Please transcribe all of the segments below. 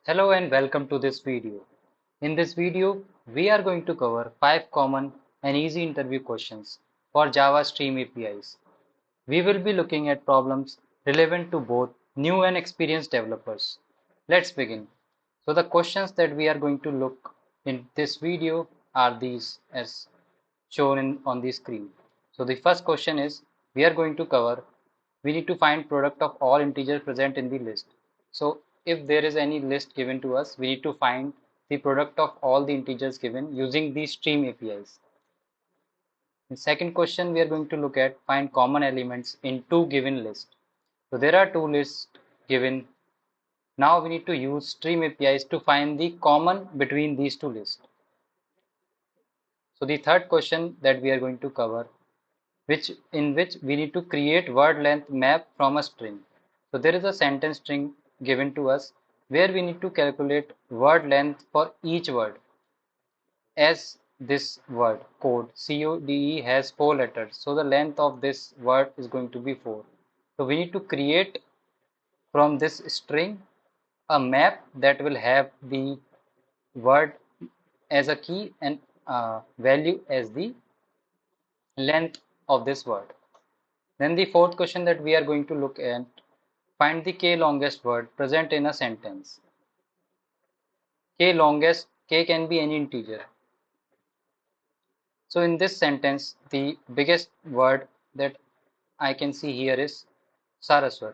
Hello and welcome to this video. In this video, we are going to cover 5 common and easy interview questions for Java Stream APIs. We will be looking at problems relevant to both new and experienced developers. Let's begin. So the questions that we are going to look in this video are these as shown on the screen. So the first question is we are going to cover we need to find product of all integers present in the list. So if there is any list given to us, we need to find the product of all the integers given using these stream APIs. In second question, we are going to look at find common elements in two given lists. So there are two lists given. Now we need to use stream APIs to find the common between these two lists. So the third question that we are going to cover in which we need to create word length map from a string. So there is a sentence string given to us where we need to calculate word length for each word. As this word code CODE has 4 letters, so the length of this word is going to be 4. So we need to create from this string a map that will have the word as a key and value as the length of this word. Then the fourth question that we are going to look at, find the k longest word present in a sentence. K can be any integer. So in this sentence, the biggest word that I can see here is Saraswat.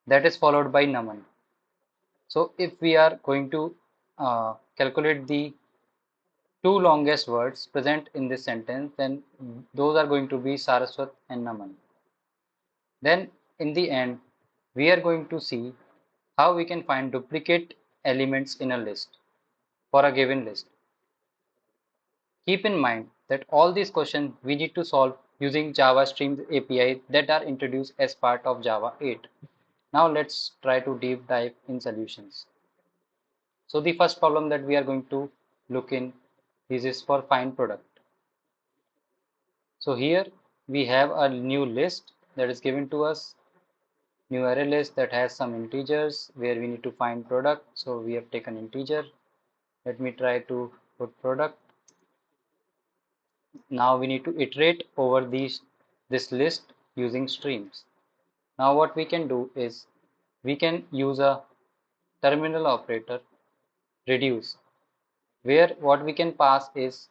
That is followed by Naman. So if we are going to calculate the two longest words present in this sentence, then those are going to be Saraswat and Naman. Then in the end, we are going to see how we can find duplicate elements in a list for a given list. Keep in mind that all these questions we need to solve using Java Streams API that are introduced as part of Java 8. Now let's try to deep dive in solutions. So the first problem that we are going to look in is for find product. So here we have a new list that is given to us, new array list that has some integers where we need to find product. So we have taken integer. Let me try to put product. Now we need to iterate over this list using streams. Now what we can do is we can use a terminal operator reduce, where what we can pass is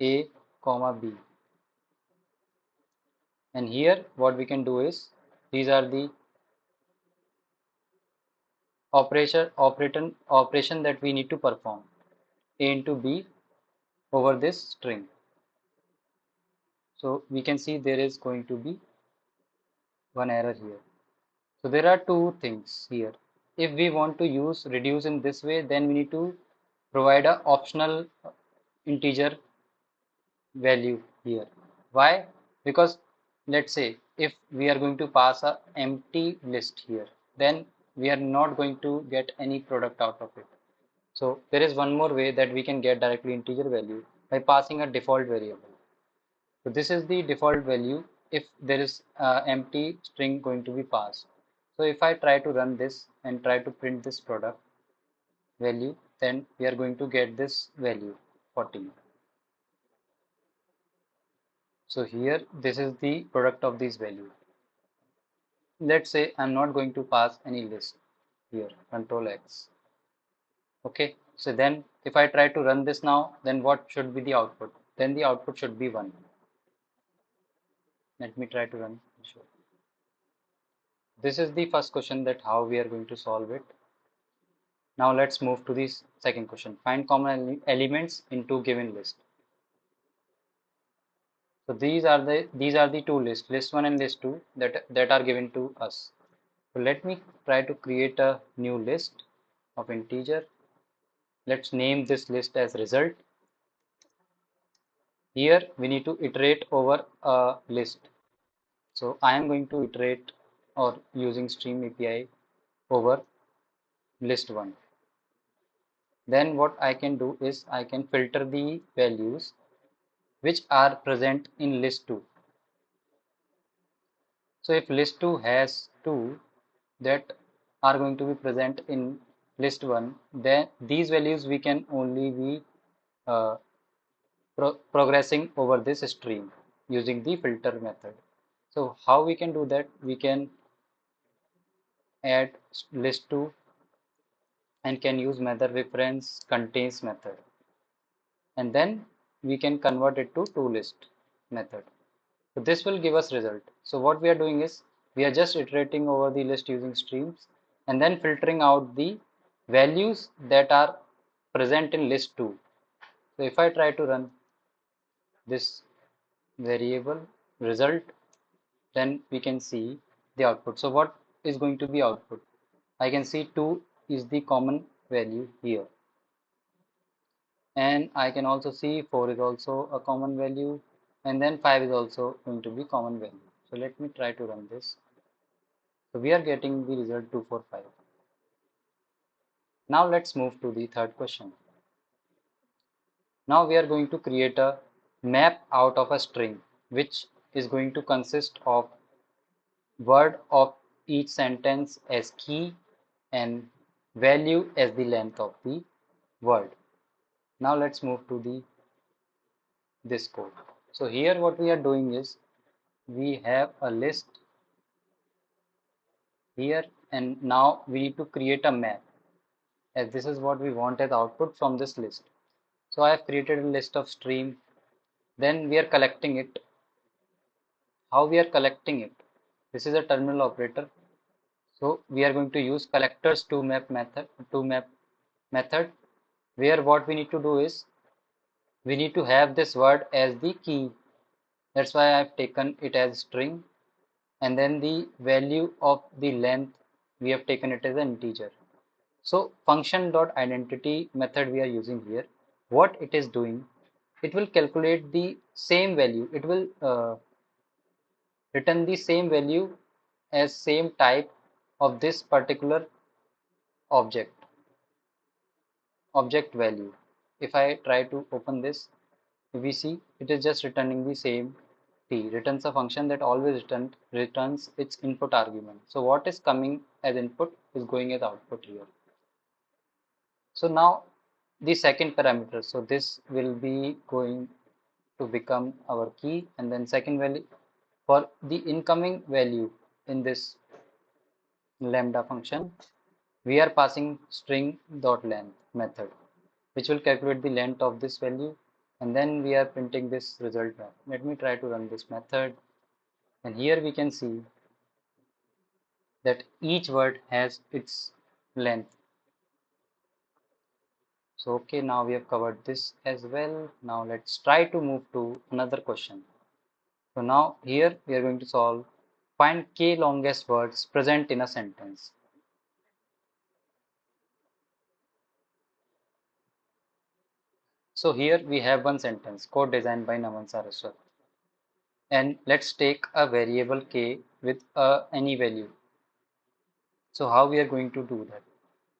a comma b, and here what we can do is these are the operation that we need to perform, a into b over this string. So we can see there is going to be one error here. So there are two things here. If we want to use reduce in this way, then we need to provide a optional integer value here. Why? Because let's say if we are going to pass a empty list here, then we are not going to get any product out of it. So there is one more way that we can get directly integer value by passing a default variable. So this is the default value if there is empty string going to be passed. So if I try to run this and try to print this product value, then we are going to get this value 14. So here this is the product of this value. Let's say I'm not going to pass any list here, control X. Okay, so then if I try to run this now, then what should be the output? Then the output should be 1. Let me try to run. Sure. This is the first question, that how we are going to solve it. Now let's move to this second question. Find common elements in two given list. So these are the two lists, list 1 and list 2, that are given to us. So let me try to create a new list of integer. Let's name this list as result. Here we need to iterate over a list. So I am going to iterate or using stream API over list 1. Then what I can do is I can filter the values which are present in list 2. So if list 2 has 2 that are going to be present in list 1, then these values we can only be uh, progressing over this stream using the filter method. So how we can do that? We can add list 2 and can use method reference contains method, and then we can convert it to toList method. So this will give us result. So what we are doing is we are just iterating over the list using streams and then filtering out the values that are present in list 2. So if I try to run this variable result, then we can see the output. So what is going to be output? I can see 2 is the common value here, and I can also see 4 is also a common value, and then 5 is also going to be common value. So let me try to run this. So we are getting the result 245. Now let's move to the third question. Now we are going to create a map out of a string which is going to consist of word of each sentence as key and value as the length of the word. Now let's move to this code. So here what we are doing is we have a list here, and now we need to create a map, as this is what we want as output from this list. So I have created a list of stream, then we are collecting it. How we are collecting it? This is a terminal operator. So we are going to use collectors to map method, where what we need to do is we need to have this word as the key. That's why I've taken it as string, and then the value of the length we have taken it as an integer. So function.identity method we are using here. What it is doing, it will calculate the same value. It will return the same value as same type of this particular object value. If I try to open this, we see it is just returning the same t, returns a function that always returns its input argument. So what is coming as input is going as output here. So now the second parameter, so this will be going to become our key, and then second value for the incoming value in this lambda function, we are passing string.length method, which will calculate the length of this value, and then we are printing this result back. Let me try to run this method, and here we can see that each word has its length. So okay, now we have covered this as well. Now let's try to move to another question. So now here we are going to solve find k longest words present in a sentence. So here we have one sentence, code designed by Naman Saraswat. And let's take a variable k with any value. So how we are going to do that?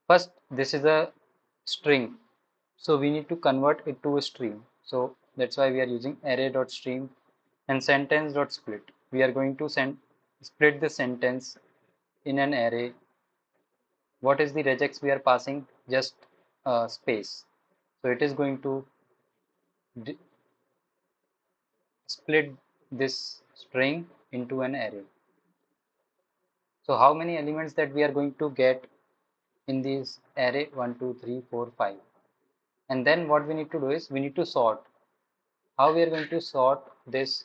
First, this is a string. So we need to convert it to a string. So that's why we are using array.stream and sentence.split. We are going to split the sentence in an array. What is the regex we are passing? Just space. So it is going to split this string into an array. So how many elements that we are going to get in this array? 1, 2, 3, 4, 5. And then what we need to do is we need to sort. How we are going to sort this?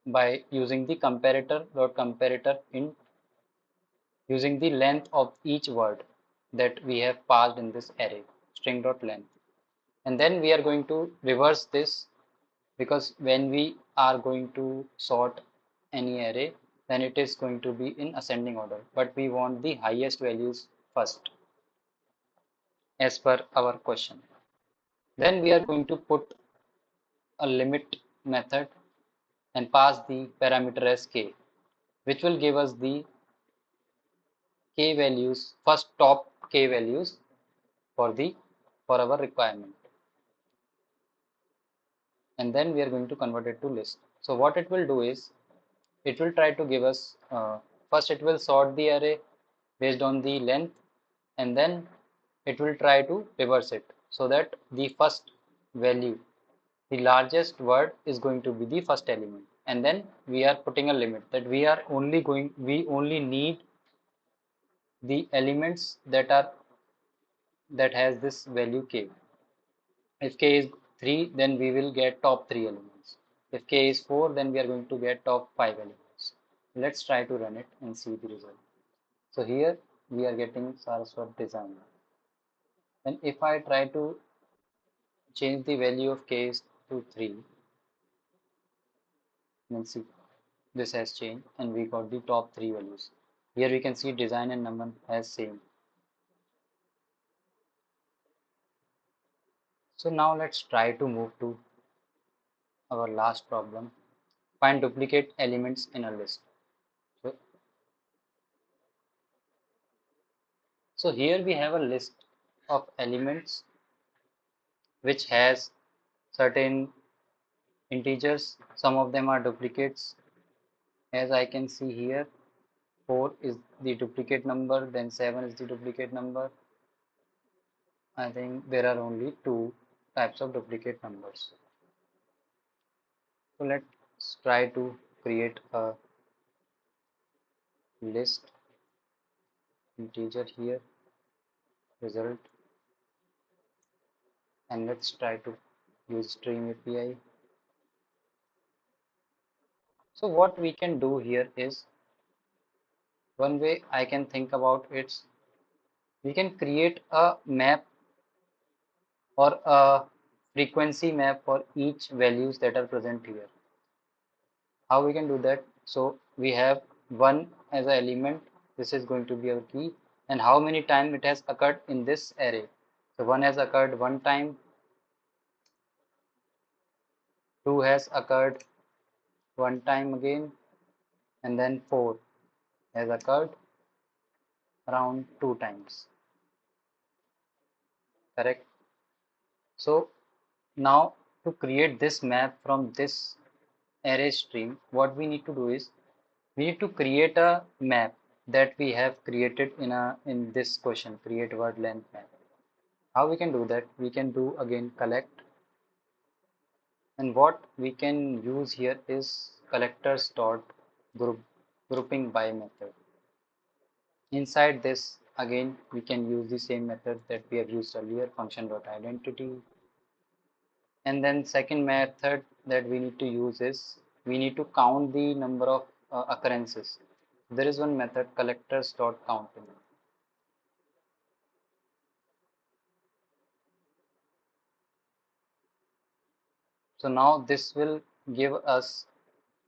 By using the comparator int, using the length of each word that we have passed in this array, string.length. And then we are going to reverse this, because when we are going to sort any array, then it is going to be in ascending order, but we want the highest values first as per our question. Then we are going to put a limit method and pass the parameter as k, which will give us the k values, first top k values for our requirement, and then we are going to convert it to list. So what it will do is it will try to give us first it will sort the array based on the length, and then it will try to reverse it so that the first value, the largest word is going to be the first element, and then we are putting a limit that we only need the elements that has this value k. If k is 3, then we will get top 3 elements. If k is 4, then we are going to get top 5 elements. Let's try to run it and see the result. So here we are getting Saraswat design. And if I try to change the value of k to 3, then see this has changed and we got the top 3 values. Here we can see design and Naman has same. So now let's try to move to our last problem. Find duplicate elements in a list. So, so here we have a list of elements which has certain integers. Some of them are duplicates. As I can see here, 4 is the duplicate number, then 7 is the duplicate number. I think there are only 2 types of duplicate numbers. So let's try to create a list integer here, result, and let's try to use stream API. So what we can do here is, one way I can think about it, we can create a map or a frequency map for each values that are present here. How we can do that? So we have 1 as an element, this is going to be our key, and how many times it has occurred in this array. So 1 has occurred 1 time, 2 has occurred 1 time again, and then 4 has occurred around 2 times. Correct? So now to create this map from this array stream, what we need to do is we need to create a map that we have created in this question, create word length map. How we can do that? We can do again collect, and what we can use here is collectors dot grouping by method. Inside this again we can use the same method that we have used earlier, function dot identity. And then second method that we need to use is we need to count the number of occurrences. There is one method, collectors dot counting. So now this will give us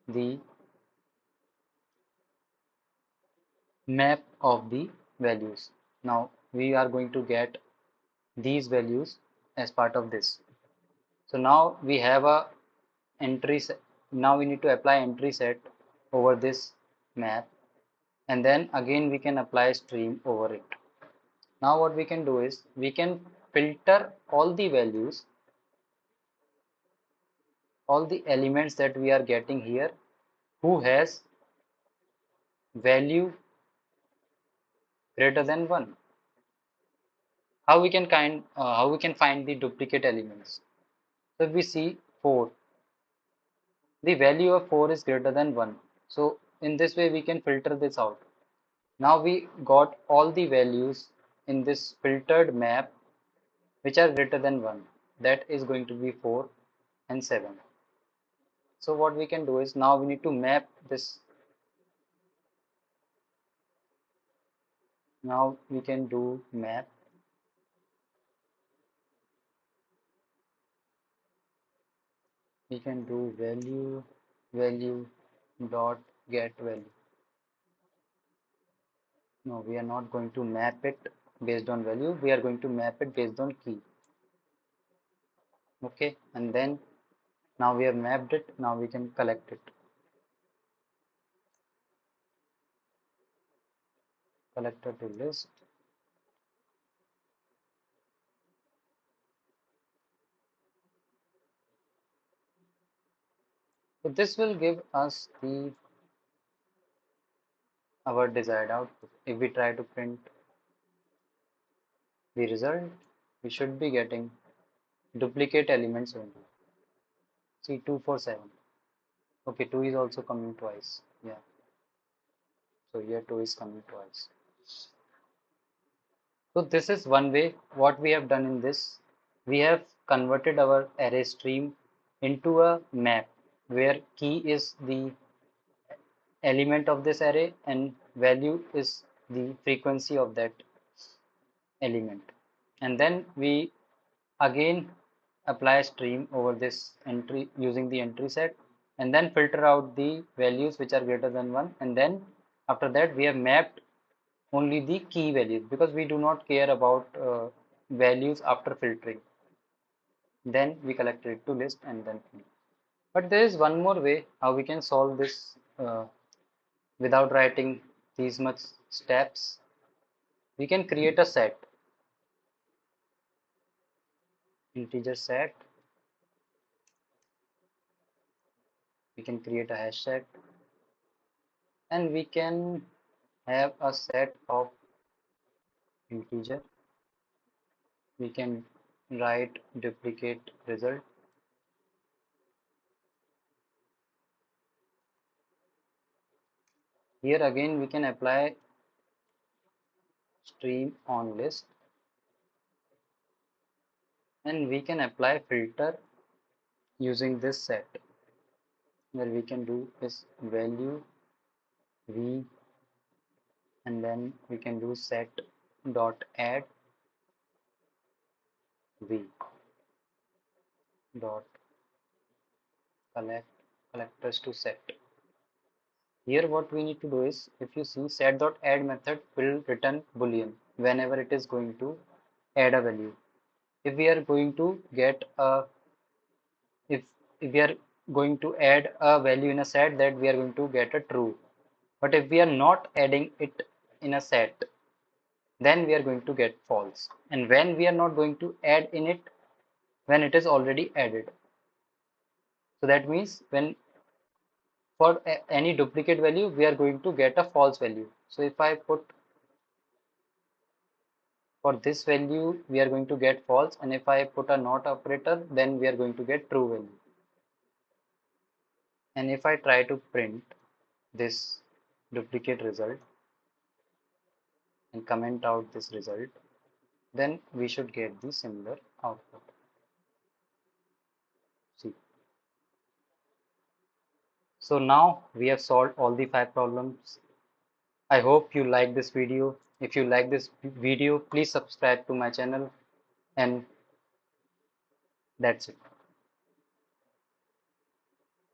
the map of the values. Now we are going to get these values as part of this. So now we have a entry set. Now we need to apply entry set over this map, and then again we can apply stream over it. Now what we can do is we can filter all the values, all the elements that we are getting here who has value greater than 1. How we can find the duplicate elements? So if we see 4, the value of 4 is greater than 1. So in this way we can filter this out. Now we got all the values in this filtered map which are greater than 1. That is going to be 4 and 7. So what we can do is now we need to map this. Now we can do map. We can do value dot get value. No, we are not going to map it based on value. We are going to map it based on key. Okay, and then now we have mapped it. Now we can collect it. Collector to list. So this will give us our desired output. If we try to print the result, we should be getting duplicate elements only. See, 2 4 7. Okay, 2 is also coming twice. Yeah, so here 2 is coming twice. So this is one way. What we have done in this, we have converted our array stream into a map where key is the element of this array and value is the frequency of that element. And then we again apply stream over this entry using the entry set and then filter out the values which are greater than 1, and then after that we have mapped only the key values because we do not care about values after filtering. Then we collected it to list and then finish. But there is one more way how we can solve this without writing these much steps. We can create a set, integer set. We can create a hash set and we can have a set of integer. We can write duplicate result. Here again we can apply stream on list and we can apply filter using this set where we can do is value v and then we can do set dot add v dot collectors to set. Here what we need to do is, if you see, set dot add method will return boolean whenever it is going to add a value. If we are going to get a if we are going to add a value in a set, that we are going to get a true. But if we are not adding it in a set, then we are going to get false. And when we are not going to add in it, when it is already added. So that means when for any duplicate value, we are going to get a false value. So if I put for this value, we are going to get false. And if I put a not operator, then we are going to get true value. And if I try to print this duplicate result and comment out this result, then we should get the similar output. See. So now we have solved all the 5 problems. I hope you like this video. If you like this video, please subscribe to my channel, and that's it.